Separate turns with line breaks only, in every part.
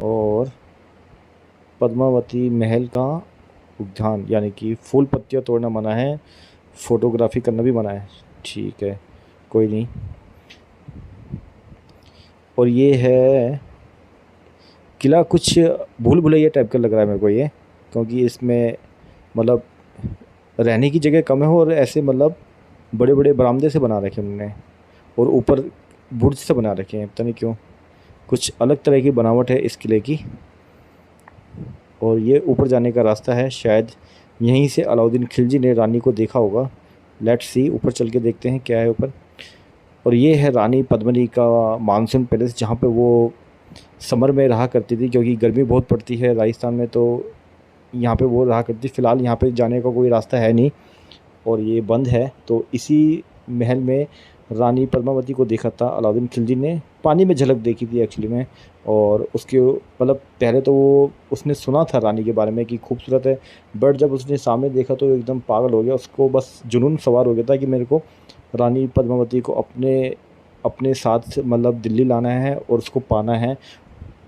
और पद्मावती महल का उद्यान, यानी कि फूल पत्तियाँ तोड़ना मना है, फ़ोटोग्राफी करना भी मना है। ठीक है, कोई नहीं। और ये है किला, कुछ भूल भुलैया टाइप का लग रहा है मेरे को ये, क्योंकि इसमें मतलब रहने की जगह कम है और ऐसे मतलब बड़े बड़े बरामदे से बना रखे हैं उन्होंने, और ऊपर बुर्ज से बना रखे हैं, पता नहीं क्यों, कुछ अलग तरह की बनावट है इस किले की। और ये ऊपर जाने का रास्ता है, शायद यहीं से अलाउद्दीन खिलजी ने रानी को देखा होगा। लेट्स सी, ऊपर चल के देखते हैं क्या है ऊपर। और ये है रानी पद्मिनी का मानसून पैलेस, जहाँ पे वो समर में रहा करती थी, क्योंकि गर्मी बहुत पड़ती है राजस्थान में, तो यहाँ पे वो रहा करती। फ़िलहाल यहाँ पे जाने का कोई रास्ता है नहीं और ये बंद है। तो इसी महल में रानी पद्मावती को देखा था अलाउद्दीन खिलजी ने, पानी में झलक देखी थी एक्चुअली में। और उसके मतलब पहले तो वो उसने सुना था रानी के बारे में कि खूबसूरत है, बट जब उसने सामने देखा तो एकदम पागल हो गया। उसको बस जुनून सवार हो गया था कि मेरे को रानी पद्मावती को अपने अपने साथ मतलब दिल्ली लाना है और उसको पाना है।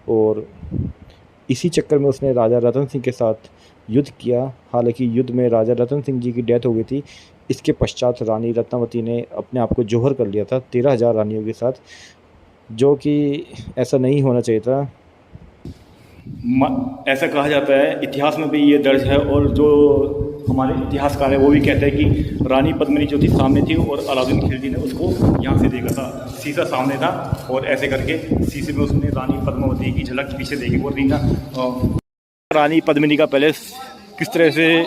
और इसी चक्कर में उसने राजा रतन सिंह के साथ युद्ध किया। हालांकि युद्ध में राजा रतन सिंह जी की डेथ हो गई थी। इसके पश्चात रानी रत्नावती ने अपने आप को जौहर कर लिया था 13,000 रानियों के साथ, जो कि ऐसा नहीं होना चाहिए था।
ऐसा कहा जाता है, इतिहास में भी ये दर्ज है, और जो हमारे इतिहासकार है वो भी कहते हैं कि रानी पद्मिनी जो थी सामने थी और अलाउद्दीन खिलजी ने उसको यहाँ से देखा था, शीशा सामने था और ऐसे करके शीशे में उसने रानी पद्मावती की झलक पीछे देखी। वो रानी पद्मिनी का पैलेस किस तरह से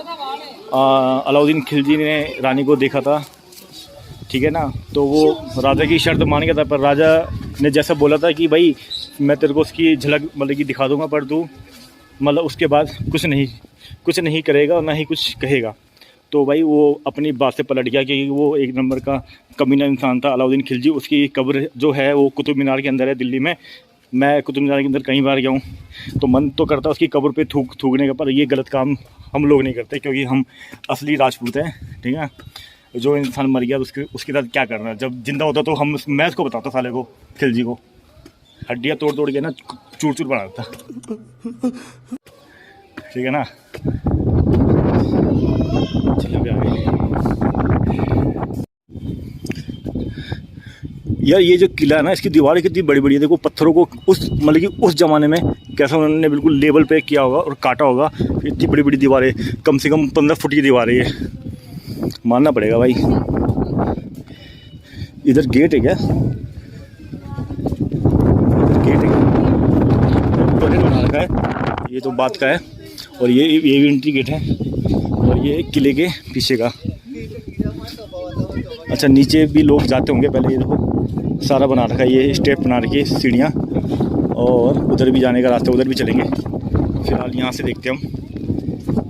अलाउद्दीन खिलजी ने रानी को देखा था, ठीक है ना। तो वो राजा की शर्त मान गया था, पर राजा ने जैसा बोला था कि भाई मैं तेरे को उसकी झलक मतलब कि दिखा दूंगा, पर तू मतलब उसके बाद कुछ नहीं करेगा और ना ही कुछ कहेगा। तो भाई वो अपनी बात से पलट गया, क्योंकि वो एक नंबर का कमीना इंसान था अलाउद्दीन खिलजी। उसकी कब्र जो है वो कुतुब मीनार के अंदर है दिल्ली में। मैं कुतुब मीनार के अंदर कई बार गया हूँ, तो मन तो करता उसकी कब्र पे थूकने का, पर ये गलत काम हम लोग नहीं करते, क्योंकि हम असली राजपूत हैं, ठीक है। जो इंसान मर गया तो उसके साथ क्या करना, जब जिंदा होता तो मैं उसको बताता साले को, खिलजी को हड्डियाँ तोड़ तोड़ के ना चूर चूर बना देता, ठीक है ना। यार ये जो किला है ना, इसकी दीवारें कितनी बड़ी बड़ी है, देखो पत्थरों को उस मतलब कि उस ज़माने में कैसा उन्होंने बिल्कुल लेवल पे किया होगा और काटा होगा। इतनी बड़ी बड़ी दीवारें, कम से कम 15 फुट की दीवारें, ये मानना पड़ेगा भाई। इधर गेट है क्या? गेट है, टॉयलेट बना रखा है, ये तो बात का है। और ये भी एंट्री गेट है, और ये किले के पीछे का। अच्छा, नीचे भी लोग जाते होंगे पहले, ये देखो सारा बना रखा है, ये स्टेप बना रखी है, सीढ़ियाँ, और उधर भी जाने का रास्ता, उधर भी चलेंगे। फिलहाल यहाँ से देखते हैं हम।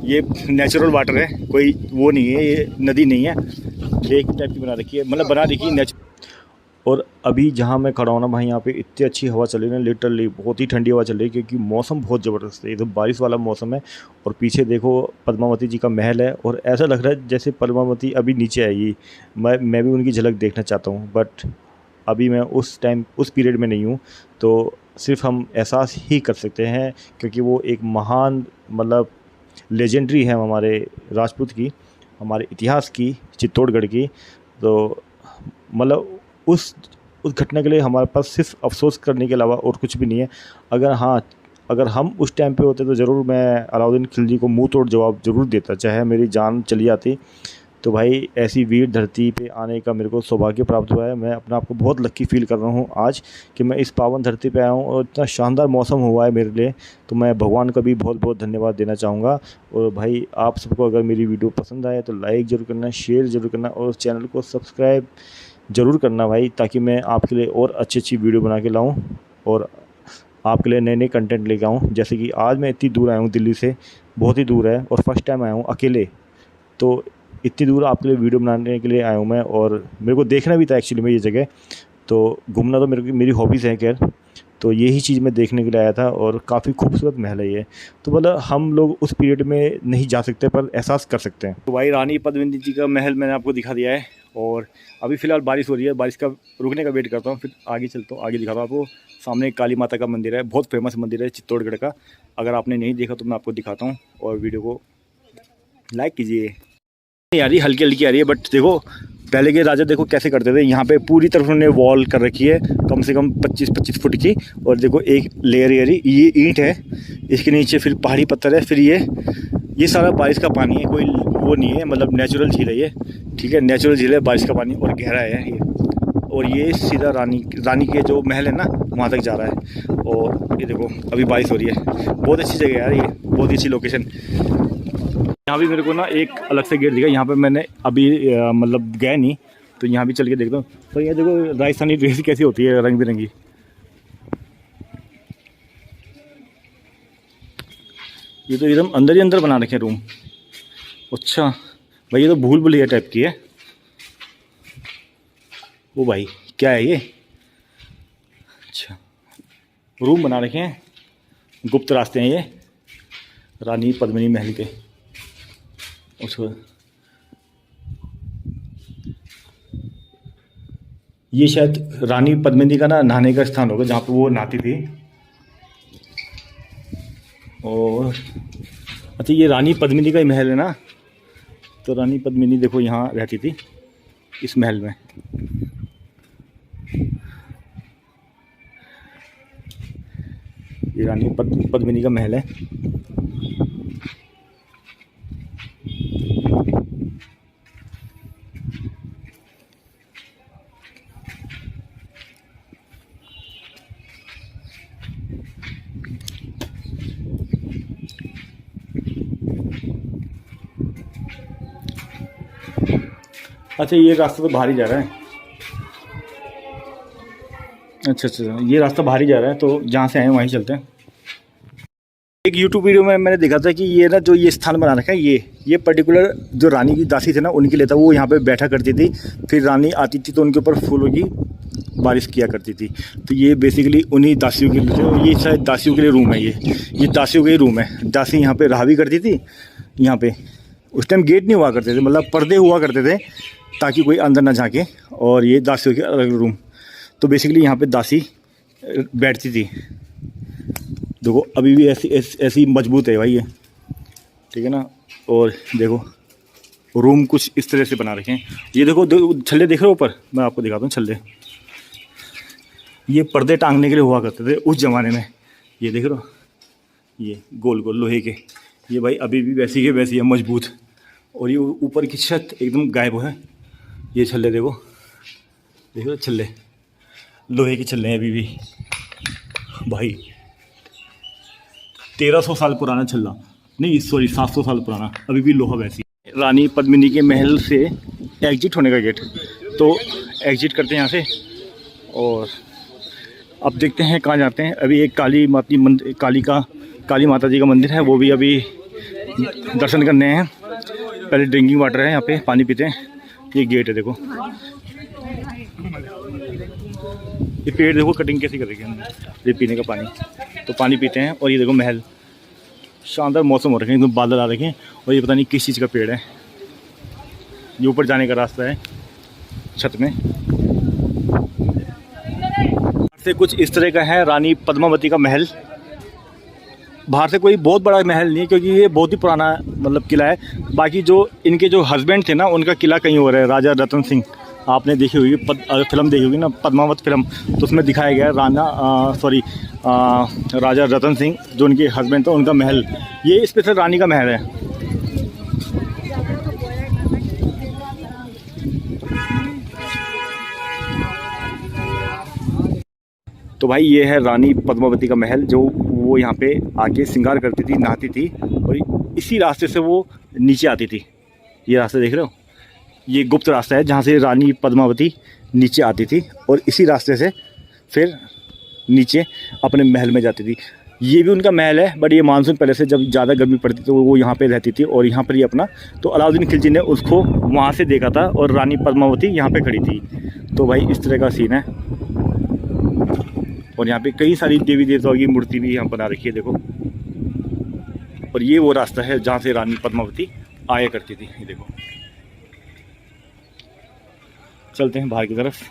ये नेचुरल वाटर है, कोई वो नहीं है, ये नदी नहीं है, लेक टाइप की बना रखी है, मतलब बना रखी है नेचुरल।
और अभी जहाँ मैं खड़ा हूँ ना भाई, यहाँ पे इतनी अच्छी हवा चल रही है ना, लिटरली बहुत ही ठंडी हवा चल रही है, क्योंकि मौसम बहुत ज़बरदस्त है, एकदम बारिश वाला मौसम है। और पीछे देखो पद्मावती जी का महल है, और ऐसा लग रहा है जैसे पद्मावती अभी नीचे आएगी। मैं भी उनकी झलक देखना चाहता हूँ, बट अभी मैं उस टाइम उस पीरियड में नहीं हूँ, तो सिर्फ हम एहसास ही कर सकते हैं, क्योंकि वो एक महान मतलब लेजेंडरी है हमारे राजपूत की, हमारे इतिहास की, चित्तौड़गढ़ की। तो मतलब उस घटना के लिए हमारे पास सिर्फ अफ़सोस करने के अलावा और कुछ भी नहीं है। अगर हम उस टाइम पे होते तो ज़रूर मैं अलाउद्दीन खिलजी को मुंह तोड़ जवाब ज़रूर देता, चाहे मेरी जान चली जाती। तो भाई ऐसी वीर धरती पे आने का मेरे को सौभाग्य प्राप्त हुआ है। मैं अपने आप को बहुत लकी फ़ील कर रहा हूँ आज कि मैं इस पावन धरती पे आया हूँ, और इतना शानदार मौसम हुआ है मेरे लिए। तो मैं भगवान का भी बहुत बहुत धन्यवाद देना चाहूँगा। और भाई आप सबको अगर मेरी वीडियो पसंद आए तो लाइक ज़रूर करना, शेयर ज़रूर करना, और चैनल को सब्सक्राइब ज़रूर करना भाई, ताकि मैं आपके लिए और अच्छी बवीडियो बना के लाऊँ और आपके लिए नए कंटेंट लेके आऊँ। जैसे कि आज मैं इतनी दूर आया हूँ दिल्ली से, बहुत ही दूर है, और फर्स्ट टाइम आया हूँ अकेले, तो इतनी दूर आपके लिए वीडियो बनाने के लिए आया हूँ मैं। और मेरे को देखना भी था एक्चुअली में ये जगह, तो घूमना तो मेरी हॉबीज़ है खैर, तो यही चीज़ मैं देखने के लिए आया था। और काफ़ी खूबसूरत महल है ये, तो मतलब हम लोग उस पीरियड में नहीं जा सकते, पर एहसास कर सकते हैं।
तो भाई रानी पद्मिनी जी का महल मैंने आपको दिखा दिया है, और अभी फ़िलहाल बारिश हो रही है, बारिश का रुकने का वेट करता हूँ, फिर आगे चलता हूँ, आगे दिखाता हूँ आपको। सामने एक काली माता का मंदिर है, बहुत फेमस मंदिर है चित्तौड़गढ़ का। अगर आपने नहीं देखा तो मैं आपको दिखाता हूँ, और वीडियो को लाइक कीजिए। नहीं आ रही, हल्की हल्की आ रही है, बट देखो पहले के राजा देखो कैसे करते थे। यहाँ पे पूरी तरफ उन्होंने वॉल कर रखी है, कम से कम 25-25 फुट की। और देखो एक लेयर ये ईंट है, इसके नीचे फिर पहाड़ी पत्थर है, फिर ये सारा बारिश का पानी है, कोई वो नहीं है, मतलब नेचुरल झील है ये, ठीक है, नेचुरल झील है, बारिश का पानी, और गहरा है ये। और ये सीधा रानी के जो महल है ना वहाँ तक जा रहा है। और ये देखो अभी बारिश हो रही है, बहुत अच्छी जगह है यार, ये बहुत ही अच्छी लोकेशन। यहाँ भी मेरे को ना एक अलग से गेट दिखा, यहाँ पे मैंने अभी मतलब गया नहीं, तो यहाँ भी चल के देखता हूँ। तो ये देखो राजस्थानी ड्रेस कैसी होती है, रंग बिरंगी। ये तो एकदम अंदर ही अंदर बना रखे हैं रूम। अच्छा भाई, ये तो भूल भुलैया टाइप की है। ओ भाई क्या है ये? अच्छा रूम बना रखे हैं, गुप्त रास्ते हैं ये रानी पद्मिनी महल के। उसको ये शायद रानी पद्मिनी का ना नहाने का स्थान होगा, जहाँ पर वो नहाती थी। और अच्छा ये रानी पद्मिनी का ही महल है ना, तो रानी पद्मिनी देखो यहाँ रहती थी इस महल में। ये रानी पद्मिनी का महल है। अच्छा ये रास्ता तो बाहर ही जा रहा है। अच्छा ये रास्ता बाहर ही जा रहा है, तो जहाँ से आए वहीं चलते हैं। एक यूट्यूब वीडियो में मैंने देखा था कि ये ना जो ये स्थान बना रखा है, ये पर्टिकुलर जो रानी की दासी थे ना उनके लिए था। वो यहाँ पे बैठा करती थी, फिर रानी आती थी तो उनके ऊपर फूलों की बारिश किया करती थी। तो ये बेसिकली उन्हीं दासियों के लिए, ये शायद दासियों के लिए रूम है, ये दासियों का ही रूम है। दासी यहाँ पे रहा भी करती थी। यहाँ पे उस टाइम गेट नहीं हुआ करते थे, मतलब पर्दे हुआ करते थे ताकि कोई अंदर ना झाँके। और ये दासियों के अलग रूम। तो बेसिकली यहाँ पे दासी बैठती थी। देखो अभी भी ऐसी मजबूत है भाई ये, ठीक है ना। और देखो रूम कुछ इस तरह से बना रखे हैं। ये देखो छल्ले देख रहे हो ऊपर, मैं आपको दिखाता हूँ छल्ले। ये पर्दे टांगने के लिए हुआ करते थे उस ज़माने में। ये देख रहे हो, ये गोल गोल लोहे के, ये भाई अभी भी वैसी के वैसी है, मजबूत। और ये ऊपर की छत एकदम गायब है। ये छल्ले देखो, देखो छल्ले, लोहे के छल्ले हैं अभी भी भाई। 1300 साल पुराना छल्ला, नहीं सॉरी 700 साल पुराना, अभी भी लोहा वैसी। रानी पद्मिनी के महल से एग्जिट होने का गेट, तो एग्जिट करते हैं यहाँ से। और अब देखते हैं कहाँ जाते हैं। अभी एक काली माता जी का मंदिर है, वो भी अभी दर्शन करने हैं। पहले ड्रिंकिंग वाटर है, यहाँ पे पानी पीते हैं। ये गेट है देखो, ये पेड़ देखो कटिंग कैसी कर रही है, ये पीने का पानी, तो पानी पीते हैं। और ये देखो महल, शानदार मौसम हो रखे हैं, एकदम बादल आ रखे हैं। और ये पता नहीं किस चीज़ का पेड़ है। ये ऊपर जाने का रास्ता है छत में से। कुछ इस तरह का है रानी पद्मावती का महल। बाहर से कोई बहुत बड़ा महल नहीं है, क्योंकि ये बहुत ही पुराना मतलब किला है। बाकी जो इनके जो हस्बैंड थे ना, उनका किला कहीं और है। राजा रतन सिंह, आपने देखी होगी फिल्म देखी होगी ना, पद्मावत फिल्म, तो उसमें दिखाया गया है राजा रतन सिंह जो उनके हस्बैंड था, उनका महल। ये स्पेशल रानी का महल है। तो भाई ये है रानी पद्मावती का महल, जो वो यहाँ पे आके श्रृंगार करती थी, नहाती थी। और इसी रास्ते से वो नीचे आती थी। ये रास्ता देख रहे हो, ये गुप्त रास्ता है जहाँ से रानी पद्मावती नीचे आती थी, और इसी रास्ते से फिर नीचे अपने महल में जाती थी। ये भी उनका महल है, बट ये मानसून पहले से जब ज़्यादा गर्मी पड़ती तो वो यहाँ पे रहती थी, और यहाँ पर ही अपना, तो अलाउद्दीन खिलजी ने उसको वहाँ से देखा था, और रानी पद्मावती यहाँ पे खड़ी थी। तो भाई इस तरह का सीन है। और यहाँ पे कई सारी देवी देवताओं की मूर्ति भी यहाँ बना रखी है देखो। और ये वो रास्ता है जहाँ से रानी पद्मावती आया करती थी। ये देखो चलते हैं बाहर की तरफ।